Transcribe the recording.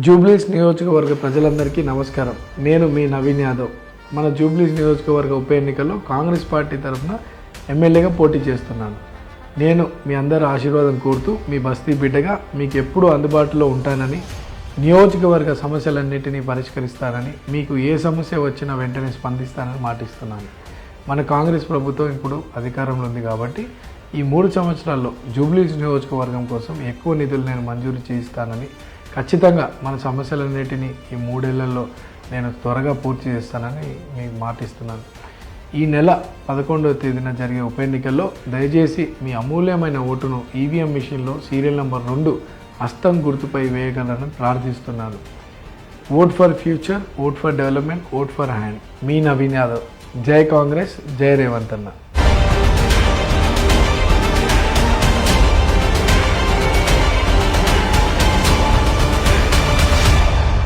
జూబ్లీస్ నియోజకవర్గ ప్రజలందరికీ నమస్కారం. నేను మీ నవీన్ యాదవ్. మన జూబ్లీస్ నియోజకవర్గ ఉప ఎన్నికల్లో కాంగ్రెస్ పార్టీ తరఫున ఎమ్మెల్యేగా పోటీ చేస్తున్నాను. నేను మీ అందరి ఆశీర్వాదం కోరుతూ మీ బస్తీ బిడ్డగా మీకు ఎప్పుడూ అందుబాటులో ఉంటానని, నియోజకవర్గ సమస్యలన్నింటినీ పరిష్కరిస్తానని, మీకు ఏ సమస్య వచ్చినా వెంటనే స్పందిస్తానని మాటిస్తున్నాను. మన కాంగ్రెస్ ప్రభుత్వం ఇప్పుడు అధికారంలో ఉంది కాబట్టి ఈ 3 సంవత్సరాల్లో జూబ్లీస్ నియోజకవర్గం కోసం ఎక్కువ నిధులు నేను మంజూరు చేయిస్తానని, ఖచ్చితంగా మన సమస్యలన్నిటినీ ఈ 3 ఏళ్లలో నేను త్వరగా పూర్తి చేస్తానని మీకు మాటిస్తున్నాను. ఈ నెల 11వ తేదీన జరిగే ఉప ఎన్నికల్లో దయచేసి మీ అమూల్యమైన ఓటును ఈవీఎం మిషన్లో సీరియల్ నెంబర్ 2 హస్తం గుర్తుపై వేయగలరని ప్రార్థిస్తున్నాను. Vote for future, vote for development, vote for hand. మీ నవీన్ యాదవ్. జై కాంగ్రెస్, జై రేవంత్ అన్న.